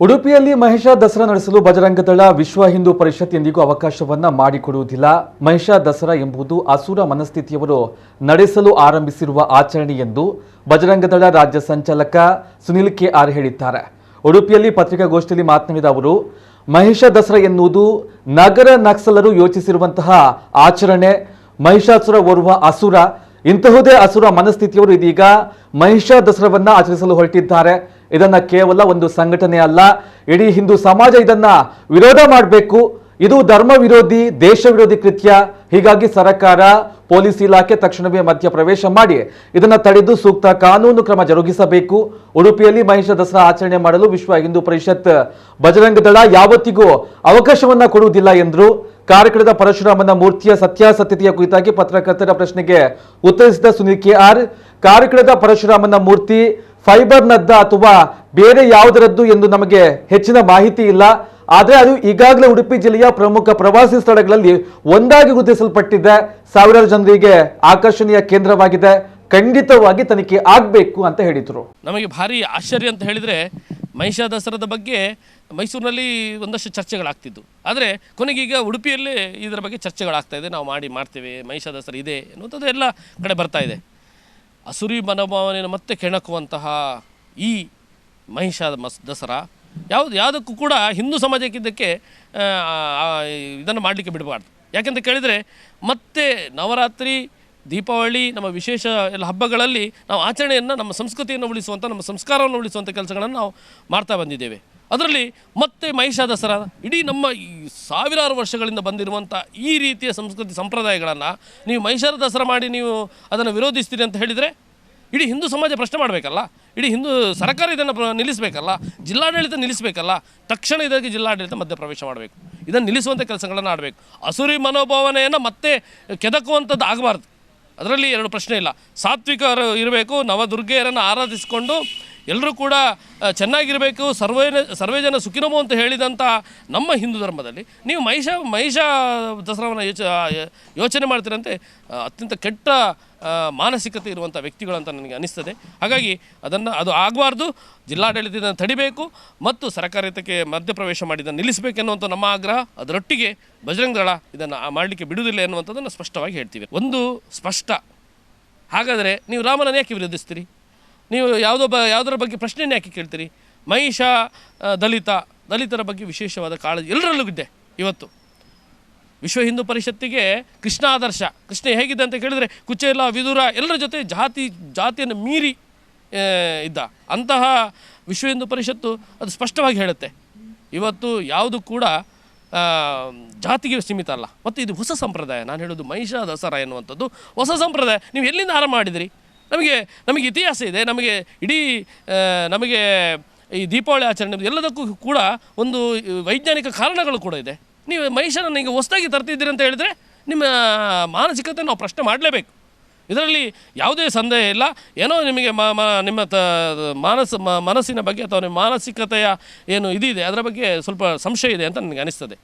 ಉಡುಪಿಯಲ್ಲಿ ಮಹಿಷ ದಸರಾ ನಡೆಸಲು ಬಜರಂಗ ದಳ ವಿಶ್ವ ಹಿಂದೂ ಪರಿಷತ್ ಎಂದಿಗೂ ಅವಕಾಶವನ್ನ ಮಾಡಿಕೊಡುವುದಿಲ್ಲ. ಮಹಿಷ ದಸರಾ ಎಂಬುದು ಅಸುರ ಮನಸ್ಥಿತಿಯವರು ನಡೆಸಲು ಆರಂಭಿಸಿರುವ ಆಚರಣೆ ಎಂದು ಬಜರಂಗ ದಳ ರಾಜ್ಯ ಸಂಚಾಲಕ ಸುನಿಲ್ ಕೆಆರ್ ಹೇಳಿದ್ದಾರೆ. ಉಡುಪಿಯಲ್ಲಿ ಪತ್ರಿಕಾಗೋಷ್ಠಿಯಲ್ಲಿ ಮಾತನಾಡಿದ ಅವರು, ಮಹಿಷ ದಸರಾ ಎನ್ನುವುದು ನಗರ ನಕ್ಸಲರು ಯೋಚಿಸಿರುವಂತಹ ಆಚರಣೆ. ಮಹಿಷಾಸುರ ಓರ್ವ ಅಸುರ. ಇಂತಹುದೇ ಅಸುರ ಮನಸ್ಥಿತಿಯವರು ಇದೀಗ ಮಹಿಷ ದಸರಾವನ್ನ ಆಚರಿಸಲು ಹೊರಟಿದ್ದಾರೆ. ಇದನ್ನ ಕೇವಲ ಒಂದು ಸಂಘಟನೆ ಅಲ್ಲ, ಇಡೀ ಹಿಂದೂ ಸಮಾಜ ಇದನ್ನ ವಿರೋಧ ಮಾಡಬೇಕು. ಇದು ಧರ್ಮ ವಿರೋಧಿ, ದೇಶ ವಿರೋಧಿ ಕೃತ್ಯ. ಹೀಗಾಗಿ ಸರ್ಕಾರ, ಪೊಲೀಸ್ ಇಲಾಖೆ ತಕ್ಷಣವೇ ಮಧ್ಯ ಪ್ರವೇಶ ಮಾಡಿ ಇದನ್ನ ತಡೆದು ಸೂಕ್ತ ಕಾನೂನು ಕ್ರಮ ಜರುಗಿಸಬೇಕು. ಉಡುಪಿಯಲ್ಲಿ ಮಹಿಷ ದಸರಾ ಆಚರಣೆ ಮಾಡಲು ವಿಶ್ವ ಹಿಂದೂ ಪರಿಷತ್ ಬಜರಂಗ ದಳ ಯಾವತ್ತಿಗೂ ಅವಕಾಶವನ್ನ ಕೊಡುವುದಿಲ್ಲ ಎಂದರು. ಕಾರ್ಕಳದ ಪರಶುರಾಮನ ಮೂರ್ತಿಯ ಸತ್ಯಾಸತ್ಯತೆಯ ಕುರಿತಾಗಿ ಪತ್ರಕರ್ತರ ಪ್ರಶ್ನೆಗೆ ಉತ್ತರಿಸಿದ ಸುನಿಲ್ ಕೆಆರ್, ಕಾರ್ಕಳದ ಪರಶುರಾಮನ ಮೂರ್ತಿ ಫೈಬರ್ನದ್ದ ಅಥವಾ ಬೇರೆ ಯಾವುದರದ್ದು ಎಂದು ನಮಗೆ ಹೆಚ್ಚಿನ ಮಾಹಿತಿ ಇಲ್ಲ. ಆದರೆ ಅದು ಈಗಾಗಲೇ ಉಡುಪಿ ಜಿಲ್ಲೆಯ ಪ್ರಮುಖ ಪ್ರವಾಸಿ ಸ್ಥಳಗಳಲ್ಲಿ ಒಂದಾಗಿ ಗುರುತಿಸಲ್ಪಟ್ಟಿದೆ. ಸಾವಿರಾರು ಜನರಿಗೆ ಆಕರ್ಷಣೀಯ ಕೇಂದ್ರವಾಗಿದೆ. ಖಂಡಿತವಾಗಿ ತನಿಖೆ ಆಗಬೇಕು ಅಂತ ಹೇಳಿದರು. ನಮಗೆ ಭಾರಿ ಆಶ್ಚರ್ಯ ಅಂತ ಹೇಳಿದರೆ, ಮಹಿಷ ದಸರಾದ ಬಗ್ಗೆ ಮೈಸೂರಿನಲ್ಲಿ ಒಂದಷ್ಟು ಚರ್ಚೆಗಳಾಗ್ತಿದ್ದು, ಆದರೆ ಕೊನೆಗೀಗ ಉಡುಪಿಯಲ್ಲೇ ಇದರ ಬಗ್ಗೆ ಚರ್ಚೆಗಳಾಗ್ತಾ ಇದೆ. ನಾವು ಮಾಡ್ತೇವೆ, ಮಹಿಷ ದಸರಾ ಇದೆ ಎನ್ನುವಂಥದ್ದು ಎಲ್ಲ ಕಡೆ ಬರ್ತಾ ಇದೆ. ಅಸುರಿ ಮನೋಭಾವನೆಯನ್ನು ಮತ್ತೆ ಕೆಣಕುವಂತಹ ಈ ಮಹಿಷ ದಸರಾ ಯಾವುದಕ್ಕೂ ಕೂಡ ಹಿಂದೂ ಸಮಾಜಕ್ಕೆ ಇದಕ್ಕೆ ಇದನ್ನು ಮಾಡಲಿಕ್ಕೆ ಬಿಡಬಾರ್ದು. ಯಾಕೆಂತ ಕೇಳಿದರೆ, ಮತ್ತೆ ನವರಾತ್ರಿ, ದೀಪಾವಳಿ, ನಮ್ಮ ವಿಶೇಷ ಎಲ್ಲ ಹಬ್ಬಗಳಲ್ಲಿ ನಾವು ಆಚರಣೆಯನ್ನು, ನಮ್ಮ ಸಂಸ್ಕೃತಿಯನ್ನು ಉಳಿಸುವಂಥ, ನಮ್ಮ ಸಂಸ್ಕಾರವನ್ನು ಉಳಿಸುವಂಥ ಕೆಲಸಗಳನ್ನು ನಾವು ಮಾಡ್ತಾ ಬಂದಿದ್ದೇವೆ. ಅದರಲ್ಲಿ ಮತ್ತೆ ಮಹಿಷ ದಸರಾ ಇಡೀ ನಮ್ಮ ಈ ಸಾವಿರಾರು ವರ್ಷಗಳಿಂದ ಬಂದಿರುವಂಥ ಈ ರೀತಿಯ ಸಂಸ್ಕೃತಿ ಸಂಪ್ರದಾಯಗಳನ್ನು ನೀವು ಮಹಿಷ ದಸರಾ ಮಾಡಿ ನೀವು ಅದನ್ನು ವಿರೋಧಿಸ್ತೀರಿ ಅಂತ ಹೇಳಿದರೆ ಇಡೀ ಹಿಂದೂ ಸಮಾಜ ಪ್ರಶ್ನೆ ಮಾಡಬೇಕಲ್ಲ. ಇಡೀ ಹಿಂದೂ ಸರ್ಕಾರ ಇದನ್ನು ನಿಲ್ಲಿಸಬೇಕಲ್ಲ, ಜಿಲ್ಲಾಡಳಿತ ನಿಲ್ಲಿಸಬೇಕಲ್ಲ. ತಕ್ಷಣ ಇದಕ್ಕೆ ಜಿಲ್ಲಾಡಳಿತ ಮಧ್ಯಪ್ರವೇಶ ಮಾಡಬೇಕು. ಇದನ್ನು ನಿಲ್ಲಿಸುವಂಥ ಕೆಲಸಗಳನ್ನು ಮಾಡಬೇಕು. ಅಸುರಿ ಮನೋಭಾವನೆಯನ್ನು ಮತ್ತೆ ಕೆದಕುವಂಥದ್ದು ಆಗಬಾರ್ದು. ಅದರಲ್ಲಿ ಎರಡು ಪ್ರಶ್ನೆ ಇಲ್ಲ. ಸಾತ್ವಿಕರು ಇರಬೇಕು, ನವದುರ್ಗೆಯರನ್ನು ಆರಾಧಿಸಿಕೊಂಡು ಎಲ್ಲರೂ ಕೂಡ ಚೆನ್ನಾಗಿರಬೇಕು, ಸರ್ವೇ ಜನ ಸುಖಿನಮೋ ಅಂತ ಹೇಳಿದಂಥ ನಮ್ಮ ಹಿಂದೂ ಧರ್ಮದಲ್ಲಿ ನೀವು ಮಹಿಷ ದಸರಾವನ್ನು ಯೋಚನೆ ಮಾಡ್ತೀರಂತೆ ಅತ್ಯಂತ ಕೆಟ್ಟ ಮಾನಸಿಕತೆ ಇರುವಂಥ ವ್ಯಕ್ತಿಗಳು ಅಂತ ನನಗೆ ಅನಿಸ್ತದೆ. ಹಾಗಾಗಿ ಅದು ಆಗಬಾರ್ದು. ಜಿಲ್ಲಾಡಳಿತದಿಂದ ತಡಿಬೇಕು ಮತ್ತು ಸರ್ಕಾರಕ್ಕೆ ಮಧ್ಯಪ್ರವೇಶ ಮಾಡಿದ್ದನ್ನು ನಿಲ್ಲಿಸಬೇಕೆನ್ನುವಂಥ ನಮ್ಮ ಆಗ್ರಹ. ಅದರೊಟ್ಟಿಗೆ ಬಜರಂಗ ದಳ ಇದನ್ನು ಮಾಡಲಿಕ್ಕೆ ಬಿಡುವುದಿಲ್ಲ ಎನ್ನುವಂಥದ್ದನ್ನು ಸ್ಪಷ್ಟವಾಗಿ ಹೇಳ್ತೀವಿ. ಒಂದು ಸ್ಪಷ್ಟ, ಹಾಗಾದರೆ ನೀವು ರಾಮನನ್ನು ಯಾಕೆ ವಿರೋಧಿಸ್ತೀರಿ? ನೀವು ಯಾವುದರ ಬಗ್ಗೆ ಪ್ರಶ್ನೆಯನ್ನು ಯಾಕೆ ಕೇಳ್ತೀರಿ? ಮಹಿಷ ದಲಿತರ ಬಗ್ಗೆ ವಿಶೇಷವಾದ ಕಾಳಜಿ ಎಲ್ಲರಲ್ಲೂ ಇದೆ. ಇವತ್ತು ವಿಶ್ವ ಹಿಂದೂ ಪರಿಷತ್ತಿಗೆ ಕೃಷ್ಣ ಆದರ್ಶ. ಕೃಷ್ಣ ಹೇಗಿದೆ ಅಂತ ಕೇಳಿದರೆ, ಕುಚೇಲ, ವಿದುರ ಎಲ್ಲರ ಜೊತೆ ಜಾತಿಯನ್ನು ಮೀರಿ ಇದ್ದ ಅಂತಹ ವಿಶ್ವ ಹಿಂದೂ ಪರಿಷತ್ತು ಅದು ಸ್ಪಷ್ಟವಾಗಿ ಹೇಳುತ್ತೆ. ಇವತ್ತು ಯಾವುದು ಕೂಡ ಜಾತಿಗೆ ಸೀಮಿತ ಅಲ್ಲ. ಮತ್ತು ಇದು ಹೊಸ ಸಂಪ್ರದಾಯ. ನಾನು ಹೇಳೋದು ಮಹಿಷ ದಸರಾ ಎನ್ನುವಂಥದ್ದು ಹೊಸ ಸಂಪ್ರದಾಯ. ನೀವು ಎಲ್ಲಿಂದ ಆರಂಭ ಮಾಡಿದಿರಿ? ನಮಗೆ ಇತಿಹಾಸ ಇದೆ. ನಮಗೆ ಈ ದೀಪಾವಳಿ ಆಚರಣೆ ಎಲ್ಲದಕ್ಕೂ ಕೂಡ ಒಂದು ವೈಜ್ಞಾನಿಕ ಕಾರಣಗಳು ಕೂಡ ಇದೆ. ನೀವು ಮಹಿಷನನ್ನು ಈಗ ಹೊಸದಾಗಿ ತರ್ತಿದ್ದೀರಿ ಅಂತ ಹೇಳಿದರೆ ನಿಮ್ಮ ಮಾನಸಿಕತೆ ನಾವು ಪ್ರಶ್ನೆ ಮಾಡಲೇಬೇಕು. ಇದರಲ್ಲಿ ಯಾವುದೇ ಸಂದೇಹ ಇಲ್ಲ. ಏನೋ ನಿಮಗೆ ನಿಮ್ಮ ಮನಸ್ಸಿನ ಬಗ್ಗೆ ಅಥವಾ ನಿಮ್ಮ ಮಾನಸಿಕತೆಯ ಏನು ಇದಿದೆ ಅದರ ಬಗ್ಗೆ ಸ್ವಲ್ಪ ಸಂಶಯ ಇದೆ ಅಂತ ನನಗೆ ಅನಿಸ್ತದೆ.